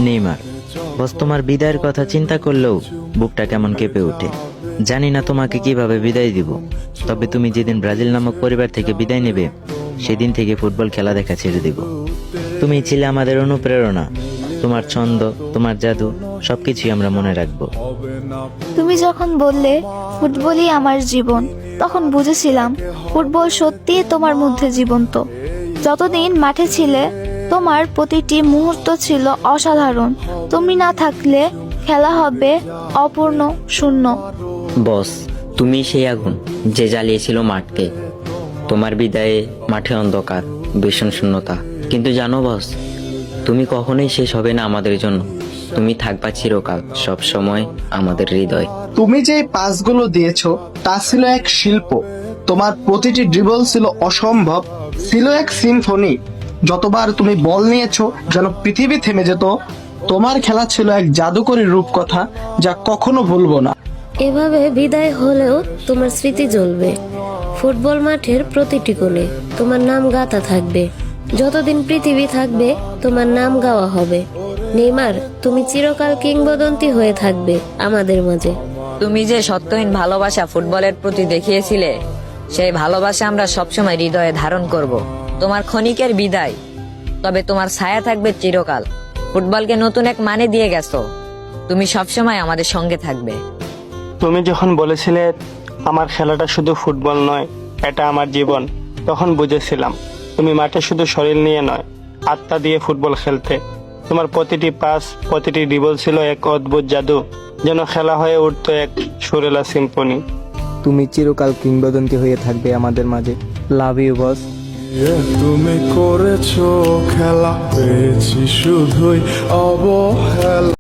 Neymar, বস তোমার বিদায়ের কথা চিন্তা করলেও বুকটা কেমন কেঁপে ওঠে। জানি না তোমাকে কিভাবে বিদায় দিব, তবে তুমি যেদিন ব্রাজিল নামক পরিবার থেকে বিদায় নেবে সেদিন থেকে ফুটবল খেলা দেখা ছেড়ে দেব। তুমি ছিলে আমাদের অনুপ্রেরণা, তোমার ছন্দ, তোমার জাদু সবকিছুই আমরা মনে রাখবো। তুমি যখন বললে ফুটবলই আমার জীবন, তখন বুঝেছিলাম ফুটবল সত্যিই তোমার মধ্যে জীবন্ত। যতদিন মাঠে ছিলে তোমার প্রতিটি মুহূর্ত ছিল অসাধারণ। তুমি না থাকলে খেলা হবে অপূর্ণ, শূন্য। বস, তুমি সেই আগুন যে জ্বালিয়েছিল মাঠকে। তোমার বিদায়ে মাঠে অন্ধকার, ভীষণ শূন্যতা। কিন্তু জানো বস, তুমি কখনোই শেষ হবে না আমাদের জন্য। তুমি থাকবা চিরকাল, সব সময় আমাদের হৃদয়। তুমি যে পাসগুলো দিয়েছো তা ছিল এক শিল্প। তোমার প্রতিটি ড্রিবল ছিল অসম্ভব, ছিল এক সিম্ফনি। যতবার তুমি বল নিয়েছো যেন পৃথিবী থেমে যেত। তোমার খেলা ছিল এক জাদুকরী রূপকথা, যা কখনো ভুলবো না। এভাবে বিদায় হলেও তোমার স্মৃতি জ্বলবে ফুটবল মাঠের প্রতিটি কোণে। তোমার নাম গাঁথা থাকবে, যতদিন পৃথিবী থাকবে তোমার নাম গাওয়া হবে। নেইমার, তুমি চিরকাল কিংবদন্তি হয়ে থাকবে আমাদের মাঝে। তুমি যে সত্যহীন ভালোবাসা ফুটবলের প্রতি দেখিয়েছিলে, সেই ভালোবাসা আমরা সবসময় হৃদয়ে ধারণ করব। তোমার ক্ষণিকের বিদায়, তবে তোমার ছায়া থাকবে চিরকাল। ফুটবলকে নতুন এক মানে দিয়ে গেছো, তুমি সবসময় আমাদের সঙ্গে থাকবে। তুমি যখন বলেছিলে আমার খেলাটা শুধু ফুটবল নয়, এটা আমার জীবন, তখন বুঝেছিলাম তুমি মাঠে শুধু শরীর নিয়ে নয়, আত্মা দিয়ে ফুটবল খেলতে। তোমার প্রতিটি পাস, প্রতিটি ড্রিবল ছিল এক অদ্ভুত জাদু, যেন খেলা হয়ে উঠতো এক সুরেলা সিম্ফনি। তুমি চিরকাল কিংবদন্তি হয়ে থাকবে আমাদের মাঝে। Love you boss. তুমি করেছো খেলা, পেয়েছি শুধুই অবহেলা।